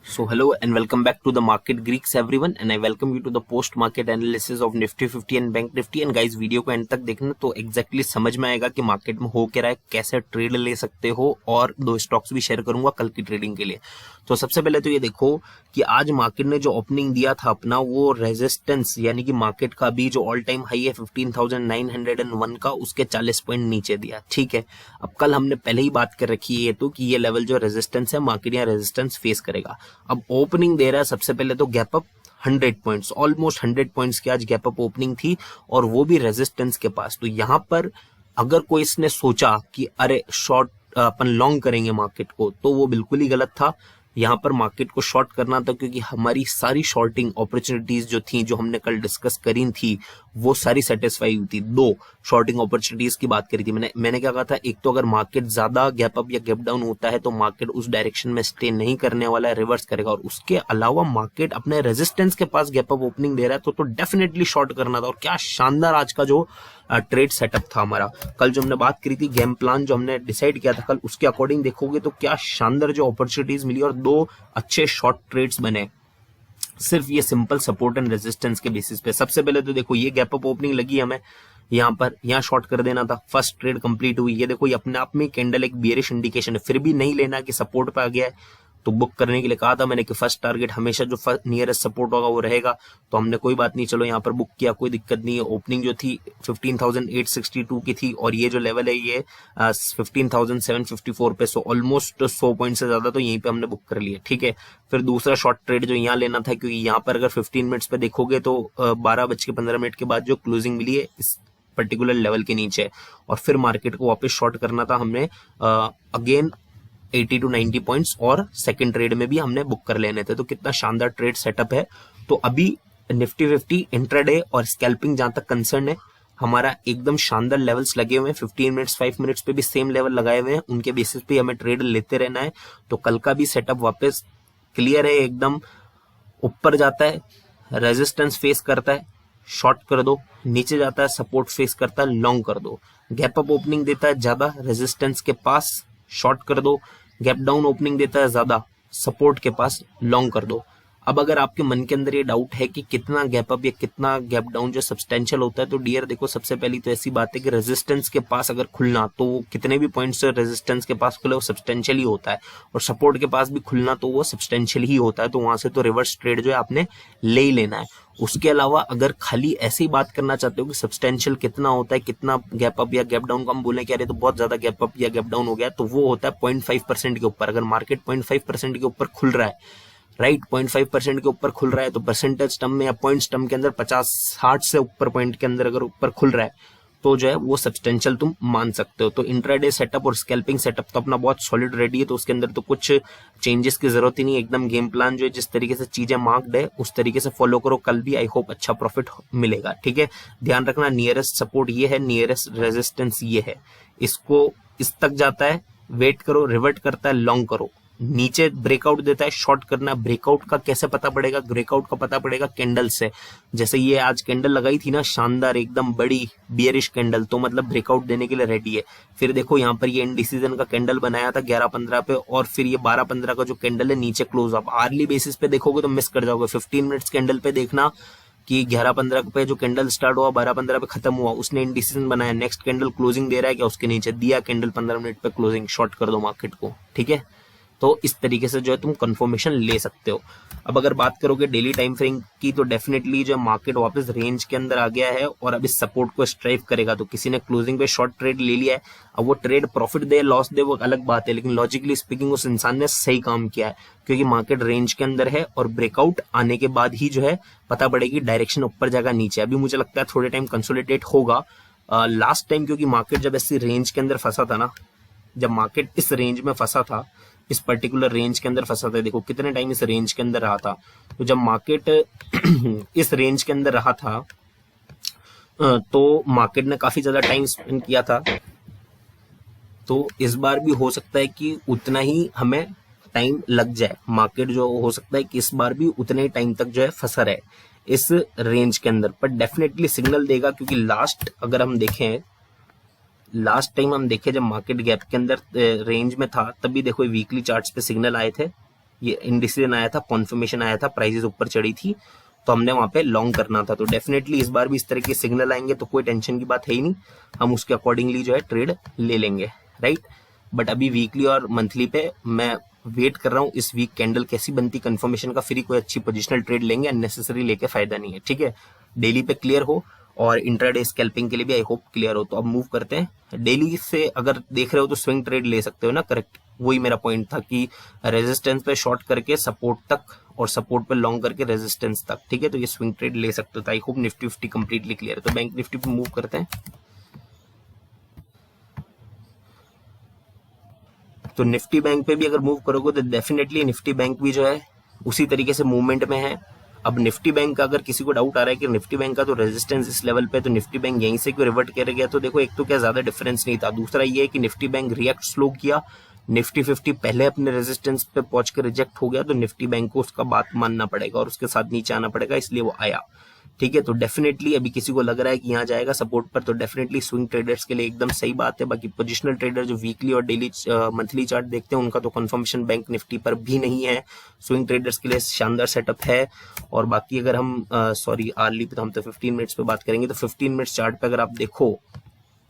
So hello and welcome back to the Market Greeks everyone, and I welcome you to the post market analysis of Nifty 50 and Bank Nifty। and guys, video को and तक देखना तो exactly समझ में आएगा कि market में हो क्या रहा है, कैसे ट्रेड ले सकते हो, और दो स्टॉक्स भी शेयर करूंगा कल की ट्रेडिंग के लिए। तो सबसे पहले तो ये देखो कि आज मार्केट ने जो ओपनिंग दिया था अपना, वो रेजिस्टेंस यानी कि मार्केट का भी जो ऑल टाइम हाई है 15,901 का, उसके 40 पॉइंट नीचे दिया। ठीक है, अब कल हमने पहले ही बात कर रखी है तो कि ये लेवल जो रेजिस्टेंस है मार्केट यहाँ रेजिस्टेंस फेस करेगा। अब ओपनिंग दे रहा है सबसे पहले तो gap up 100 points, almost 100 points की आज गैप अप ओपनिंग थी, और वो भी रेजिस्टेंस के पास। तो यहां पर अगर कोई इसने सोचा कि अरे शॉर्ट अपन लॉन्ग करेंगे मार्केट को, तो वो बिल्कुल ही गलत था। यहां पर मार्केट को शॉर्ट करना था, क्योंकि हमारी सारी शॉर्टिंग अपॉर्चुनिटीज जो थी, जो हमने कल डिस्कस करी थी, वो सारी सेटिस्फाई हुई थी। दो शॉर्टिंग अपॉर्चुनिटीज की बात करी थी मैंने क्या कहा था, एक तो अगर मार्केट ज्यादा गैप अप या गैप डाउन होता है तो मार्केट उस डायरेक्शन में स्टे नहीं करने वाला है, रिवर्स करेगा। और उसके अलावा मार्केट अपने रेजिस्टेंस के पास गैप अप ओपनिंग दे रहा है तो डेफिनेटली शॉर्ट करना था। और क्या शानदार आज का जो ट्रेड सेटअप था हमारा, कल जो हमने बात करी थी, गेम प्लान जो हमने डिसाइड किया था कल, उसके अकॉर्डिंग देखोगे तो क्या शानदार जो अपॉर्चुनिटीज मिली और दो अच्छे शॉर्ट ट्रेड्स बने, सिर्फ ये सिंपल सपोर्ट एंड रेजिस्टेंस के बेसिस पे। सबसे पहले तो देखो ये गैप अप ओपनिंग लगी हमें यहाँ पर, यहाँ शॉर्ट कर देना था, फर्स्ट ट्रेड कंप्लीट हुई। ये देखो ये अपने आप में कैंडल एक बियरिश इंडिकेशन है, फिर भी नहीं लेना कि सपोर्ट पे आ गया है तो बुक करने के लिए कहा था मैंने कि फर्स्ट टारगेट हमेशा जो नियरेस्ट सपोर्ट होगा वो रहेगा। तो हमने कोई बात नहीं, चलो यहाँ पर बुक किया, कोई दिक्कत नहीं है। ओपनिंग जो थी 15,862 की थी, और ये जो लेवल है ये 15,754 पे, सो ऑलमोस्ट 100 पॉइंट से ज्यादा तो यहीं पे हमने बुक कर लिया। ठीक है, फिर दूसरा शॉर्ट ट्रेड जो यहाँ लेना था, क्योंकि यहाँ पर अगर 15 मिनट्स पे देखोगे तो 12:15 के बाद जो क्लोजिंग मिली है इस पर्टिकुलर लेवल के नीचे, और फिर मार्केट को वापस शॉर्ट करना था हमने अगेन 80 to 90 पॉइंट्स, और सेकंड ट्रेड में भी हमने बुक कर लेने थे। तो कितना शानदार ट्रेड सेटअप है। तो अभी निफ्टी 50 इंट्राडे और स्कैल्पिंग जहां तक कंसर्न है, हमारा एकदम शानदार लेवल्स लगे हुए हैं। 15 मिनट्स 5 मिनट्स पे भी सेम लेवल लगाए हुए हैं, उनके बेसिस पे हमें ट्रेड लेते रहना है। तो कल का भी सेटअप वापस क्लियर है, एकदम ऊपर जाता है रेजिस्टेंस फेस करता है, शॉर्ट कर दो, नीचे जाता है सपोर्ट फेस करता है, लॉन्ग कर दो। गैप अप ओपनिंग देता है ज्यादा रेजिस्टेंस के पास, शॉर्ट कर दो। गैप डाउन ओपनिंग देता है ज्यादा सपोर्ट के पास, लॉन्ग कर दो। अब अगर आपके मन के अंदर ये डाउट है कि कितना गैप अप या कितना गैप डाउन जो सब्सटेंशियल होता है, तो डियर देखो सबसे पहली तो ऐसी बात है कि रेजिस्टेंस के पास अगर खुलना, तो कितने भी पॉइंट्स रेजिस्टेंस के पास खुले वो सब्सटेंशियल ही होता है, और सपोर्ट के पास भी खुलना तो वो सब्सटेंशियल ही होता है। तो वहां से तो रिवर्स ट्रेड जो है आपने ले ही लेना है। उसके अलावा अगर खाली ऐसे ही बात करना चाहते हो कि सब्सटेंशियल कितना होता है, कितना गैप अप या गैप डाउन को हम बोले कि अरे तो बहुत ज्यादा गैप अप या गैप डाउन हो गया, तो वो होता है 0.5% के ऊपर। अगर मार्केट 0.5% के ऊपर खुल रहा है, राइट, 0.5% के ऊपर खुल रहा है, तो परसेंटेज टर्म में या पॉइंट्स टर्म के अंदर 50-60 से ऊपर पॉइंट के अंदर अगर ऊपर खुल रहा है, तो जो है वो सब्सटेंशियल तुम मान सकते हो। तो इंट्राडे सेटअप और स्कैल्पिंग सेटअप तो अपना बहुत सॉलिड रेडी है, तो उसके अंदर तो कुछ चेंजेस की जरूरत ही नहीं है। एकदम गेम प्लान जो है जिस तरीके से चीजें मार्क्ड है उस तरीके से फॉलो करो, कल भी आई होप अच्छा प्रॉफिट मिलेगा। ठीक है, ध्यान रखना नियरेस्ट सपोर्ट ये है, नियरेस्ट रेजिस्टेंस ये है, इसको इस तक जाता है वेट करो, रिवर्ट करता है लॉन्ग करो, नीचे ब्रेकआउट देता है शॉर्ट करना। ब्रेकआउट का कैसे पता पड़ेगा? ब्रेकआउट का पता पड़ेगा कैंडल से। जैसे ये आज कैंडल लगाई थी ना शानदार एकदम बड़ी बियरिश कैंडल, तो मतलब ब्रेकआउट देने के लिए रेडी है। फिर देखो यहाँ पर ये इंडिसीजन का कैंडल बनाया था 11:15 पे, और फिर ये 12:15 का जो कैंडल है नीचे क्लोज अप। आर्ली बेसिस पे देखोगे तो मिस कर जाओगे। 15 मिनट्स कैंडल पे देखना कि 11:15 पे जो कैंडल स्टार्ट हुआ 12:15 पे खत्म हुआ, उसने इंडिसीजन बनाया, नेक्स्ट कैंडल क्लोजिंग दे रहा है क्या, उसके नीचे दिया कैंडल 15 मिनट पे क्लोजिंग, शॉर्ट कर दो मार्केट को। ठीक है, तो इस तरीके से जो है तुम कंफर्मेशन ले सकते हो। अब अगर बात करोगे डेली टाइम फ्रेम की, तो डेफिनेटली जो मार्केट वापस रेंज के अंदर आ गया है और अब इस सपोर्ट को स्ट्राइव करेगा। तो किसी ने क्लोजिंग पे शॉर्ट ट्रेड ले लिया है, अब वो ट्रेड प्रॉफिट दे लॉस दे वो अलग बात है, लेकिन लॉजिकली स्पीकिंग उस इंसान ने सही काम किया है, क्योंकि मार्केट रेंज के अंदर है और ब्रेकआउट आने के बाद ही जो है पता पड़ेगी डायरेक्शन ऊपर जाएगा नीचे। अभी मुझे लगता है थोड़े टाइम कंसोलिडेट होगा। लास्ट टाइम क्योंकि मार्केट जब ऐसी रेंज के अंदर फंसा था ना, जब मार्केट इस रेंज में फंसा था, इस पर्टिकुलर रेंज के अंदर फंसा था, देखो कितने टाइम इस रेंज के अंदर रहा था। तो जब मार्केट इस रेंज के अंदर रहा था तो मार्केट ने काफी ज्यादा टाइम स्पेंड किया था। तो इस बार भी हो सकता है कि उतना ही हमें टाइम लग जाए, मार्केट जो हो सकता है कि इस बार भी उतने ही टाइम तक जो है फंसा रहे इस रेंज के अंदर, पर डेफिनेटली सिग्नल देगा। क्योंकि लास्ट अगर हम देखें, लास्ट टाइम हम देखे जब मार्केट गैप के अंदर रेंज में था, तभी देखो वीकली चार्ट्स पे सिग्नल आए थे ये इंडिसीजन आया था, कॉन्फर्मेशन आया था, प्राइसेस ऊपर चढ़ी थी, तो हमने वहां पे लॉन्ग करना था। तो डेफिनेटली इस बार भी इस तरह के सिग्नल आएंगे तो कोई टेंशन की बात है ही नहीं, हम उसके अकॉर्डिंगली जो है ट्रेड ले लेंगे, राइट। बट अभी वीकली और मंथली पे मैं वेट कर रहा हूँ इस वीक कैंडल कैसी बनती कंफर्मेशन का, फिर ही कोई अच्छी पोजिशनल ट्रेड लेंगे, अननेसेसरी लेके फायदा नहीं है, ठीक है। डेली पे क्लियर हो और इंट्राडे स्कैल्पिंग के लिए भी आई होप क्लियर हो। तो अब मूव करते हैं डेली से, अगर देख रहे हो तो स्विंग ट्रेड ले सकते हो ना, करेक्ट। वही मेरा पॉइंट था कि रेजिस्टेंस पे शॉर्ट करके सपोर्ट तक और सपोर्ट पे लॉन्ग करके रेजिस्टेंस तक, ठीक है। तो ये स्विंग ट्रेड ले सकते हो। तो I hope Nifty 50 completely clear है। तो बैंक निफ्टी पे मूव करते हैं। तो निफ्टी बैंक पे भी अगर मूव करोगे तो डेफिनेटली निफ्टी बैंक भी जो है उसी तरीके से मूवमेंट में है। अब निफ्टी बैंक का अगर किसी को डाउट आ रहा है कि निफ्टी बैंक का तो रेजिस्टेंस इस लेवल पे, तो निफ्टी बैंक यहीं से क्यों रिवर्ट कर गया, तो देखो एक तो क्या ज्यादा डिफरेंस नहीं था, दूसरा ये है कि निफ्टी बैंक रिएक्ट स्लो किया, निफ्टी 50 पहले अपने रेजिस्टेंस पे पहुंच कर रिजेक्ट हो गया, तो निफ्टी बैंक को उसका बात मानना पड़ेगा और उसके साथ नीचे आना पड़ेगा, इसलिए वो आया, ठीक है। तो डेफिनेटली अभी किसी को लग रहा है कि यहाँ जाएगा सपोर्ट पर, तो डेफिनेटली स्विंग ट्रेडर्स के लिए एकदम सही बात है। बाकी पोजिशनल ट्रेडर जो वीकली और डेली मंथली चार्ट देखते हैं उनका तो कंफर्मेशन बैंक निफ्टी पर भी नहीं है। स्विंग ट्रेडर्स के लिए शानदार सेटअप है। और बाकी अगर हम सॉरी आर्ली पे, तो हम तो 15 मिनट्स पे बात करेंगे। तो 15 मिनट्स चार्ट पे अगर आप देखो,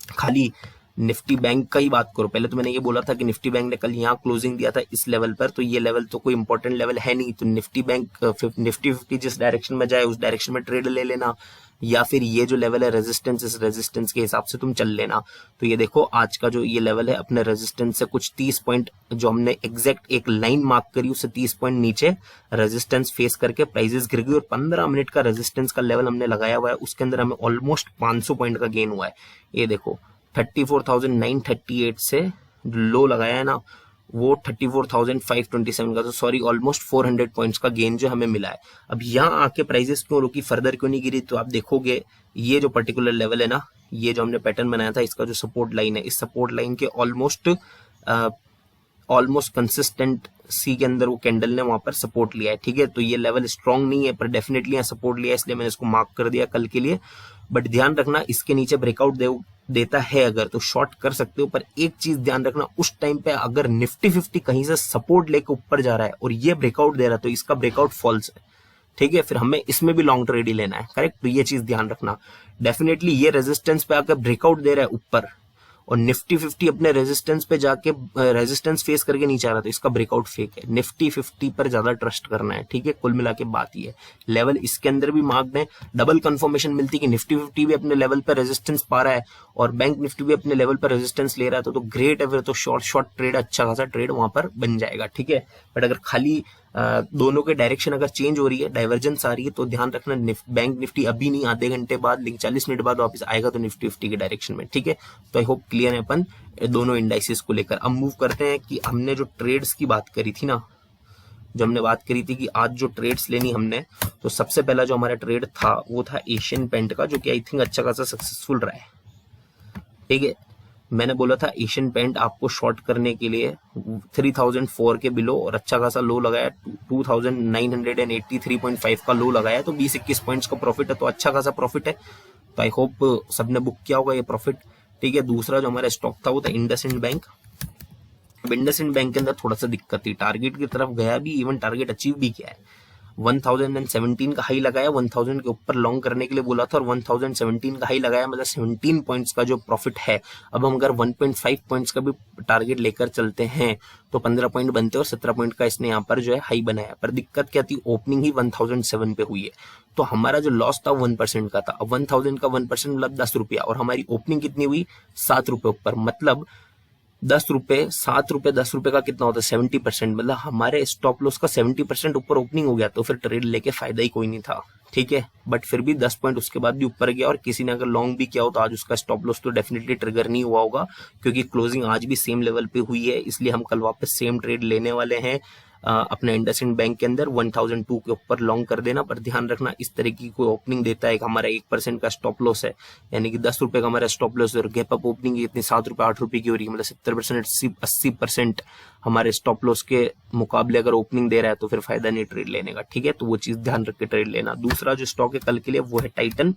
खाली निफ्टी बैंक का ही बात करो। पहले तो मैंने ये बोला था कि निफ्टी बैंक ने कल यहाँ क्लोजिंग दिया था इस लेवल पर, तो ये लेवल तो कोई इंपॉर्टेंट लेवल है नहीं। तो निफ्टी बैंक निफ्टी 50 जिस डायरेक्शन में जाए उस डायरेक्शन में ट्रेड ले लेना, या फिर ये जो लेवल है रेजिस्टेंस, इस रेजिस्टेंस के हिसाब से तुम चल लेना। तो ये देखो आज का जो ये लेवल है अपने रेजिस्टेंस से कुछ 30 पॉइंट, जो हमने एग्जैक्ट एक लाइन मार्क करी उससे 30 पॉइंट नीचे रेजिस्टेंस फेस करके प्राइसेस गिर गई, और 15 मिनट का रेजिस्टेंस का लेवल हमने लगाया हुआ है, उसके अंदर हमें ऑलमोस्ट 500 पॉइंट का गेन हुआ है। ये देखो 34,938 से लो लगाया है ना, वो 34,527 का, तो सॉरी ऑलमोस्ट 400 पॉइंट्स का गेन जो हमें मिला है। अब यहाँ आके प्राइसेस क्यों रुकी, फर्दर क्यों नहीं गिरी, तो आप देखोगे ये जो पर्टिकुलर लेवल है ना, ये जो हमने पैटर्न बनाया था, इसका जो सपोर्ट लाइन है, इस सपोर्ट लाइन के ऑलमोस्ट कंसिस्टेंट सी के अंदर वो कैंडल ने वहां पर सपोर्ट लिया है, ठीक है। तो ये लेवल स्ट्रांग नहीं है पर डेफिनेटली यहाँ सपोर्ट लिया है, इसलिए मैंने इसको मार्क कर दिया कल के लिए। बट ध्यान रखना इसके नीचे ब्रेकआउट देता है अगर, तो शॉर्ट कर सकते हो। पर एक चीज ध्यान रखना, उस टाइम पे अगर निफ्टी 50 कहीं से सपोर्ट लेके ऊपर जा रहा है और ये ब्रेकआउट दे रहा है तो इसका ब्रेकआउट फॉल्स है, ठीक है। फिर हमें इसमें भी लॉन्ग ट्रेड ही लेना है, करेक्ट। तो ये चीज ध्यान रखना। डेफिनेटली ये रेजिस्टेंस पे आकर ब्रेकआउट दे रहा है ऊपर और निफ्टी 50 अपने रेजिस्टेंस पे जाके रेजिस्टेंस फेस करके नीचे आ रहा, तो इसका ब्रेकआउट फेक है। निफ्टी 50 पर ज्यादा ट्रस्ट करना है, ठीक है। कुल मिला के बात ये है, लेवल इसके अंदर भी मार्क्ड है। डबल कंफर्मेशन मिलती है कि निफ्टी 50 भी अपने लेवल पर रेजिस्टेंस पा रहा है और बैंक निफ्टी भी अपने लेवल पर रेजिस्टेंस ले रहा है, तो ग्रेट है। फिर तो शॉर्ट ट्रेड, अच्छा खासा ट्रेड वहां पर बन जाएगा, ठीक है। बट अगर खाली दोनों के डायरेक्शन अगर चेंज हो रही है, डाइवर्जेंस आ रही है, तो ध्यान रखना बैंक निफ्टी अभी नहीं, आधे घंटे बाद, लेकिन 40 मिनट बाद वापस आएगा तो निफ्टी 50 के डायरेक्शन में, ठीक है। तो आई होप क्लियर है अपन दोनों इंडाइसेस को लेकर। अब मूव करते हैं कि हमने जो ट्रेड्स की बात करी थी ना, जो हमने बात करी थी कि आज जो ट्रेड्स लेनी हमने, तो सबसे पहला जो हमारा ट्रेड था वो था एशियन पेंट का, जो कि आई थिंक अच्छा खासा सक्सेसफुल रहा है, ठीक है। मैंने बोला था एशियन पेंट आपको शॉर्ट करने के लिए 3004 के बिलो और अच्छा खासा लो लगाया, 2983.5 का लो लगाया, तो 20-21 पॉइंट्स का प्रॉफिट है, तो अच्छा खासा प्रॉफिट है। तो आई होप सबने बुक किया होगा ये प्रॉफिट, ठीक है। दूसरा जो हमारा स्टॉक था वो था इंडसइंड बैंक। अब इंडसइंड बैंक के अंदर थोड़ा सा दिक्कत थी, टारगेट की तरफ गया भी, इवन टारगेट अचीव भी किया है। 1017 का हाई लगाया, 1000 के ऊपर लॉन्ग करने के लिए बोला था और 1017 का हाई लगाया, मतलब 17 पॉइंट्स का जो प्रॉफिट है। अब हम अगर 1.5 पॉइंट्स का भी टारगेट लेकर चलते हैं तो 15 पॉइंट बनते हैं और 17 पॉइंट का इसने यहाँ पर जो है हाई बनाया। पर दिक्कत क्या थी, ओपनिंग ही 1007 पे हुई है, तो हमारा जो लॉस था 1% का था। अब 1000 का 1% मतलब 10 रुपया, और हमारी ओपनिंग कितनी हुई, 7 रुपए ऊपर, मतलब 10 रुपए, 7 रुपए, 10 रुपए का कितना होता है, 70%, मतलब हमारे स्टॉप लॉस का 70% ऊपर ओपनिंग हो गया, तो फिर ट्रेड लेके फायदा ही कोई नहीं था, ठीक है। बट फिर भी 10 पॉइंट उसके बाद भी ऊपर गया, और किसी ने अगर लॉन्ग भी किया हो तो आज उसका स्टॉप लॉस तो डेफिनेटली ट्रिगर नहीं हुआ होगा, क्योंकि क्लोजिंग आज भी सेम लेवल पे हुई है, इसलिए हम कल वापस सेम ट्रेड लेने वाले हैं अपने इंडसइंड बैंक के अंदर। 1002 के ऊपर लॉन्ग कर देना, पर ध्यान रखना इस तरह की कोई ओपनिंग देता है, हमारा 1% का स्टॉप लॉस है, यानी कि 10 रुपए का हमारा स्टॉप लॉस, और गैप अप ओपनिंग इतनी 7 रुपए 8 रुपए की हो रही है, मतलब 70% 80% हमारे स्टॉप लॉस के मुकाबले अगर ओपनिंग दे रहा है तो फिर फायदा नहीं ट्रेड लेने का, ठीक है। तो वो चीज ध्यान रख के ट्रेड लेना। दूसरा जो स्टॉक है कल के लिए वो है टाइटन।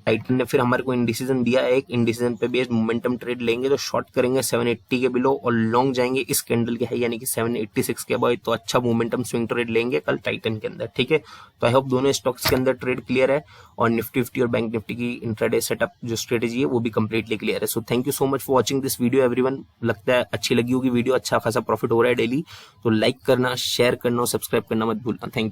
टाइटन ने फिर हमारे को इंडिसीजन दिया है, एक इंडिसीजन पे बेस्ड मोमेंटम ट्रेड लेंगे तो शॉर्ट करेंगे 780 के बिलो और लॉन्ग जाएंगे इस कैंडल के है यानी कि 786 के अबव, तो अच्छा मोमेंटम स्विंग ट्रेड लेंगे कल टाइटन के अंदर, ठीक है। तो आई होप दोनों स्टॉक्स के अंदर ट्रेड क्लियर है और निफ्टी 50 और बैंक निफ्टी की इंट्राडे सेटअप जो स्ट्रेटेजी है वो भी कंप्लीटली क्लियर है। So thank you so much for watching this video everyone. लगता है अच्छी लगी होगी वीडियो, अच्छा खासा प्रॉफिट हो रहा है डेली, तो लाइक करना, शेयर करना और सब्सक्राइब करना मत भूलना। Thank you.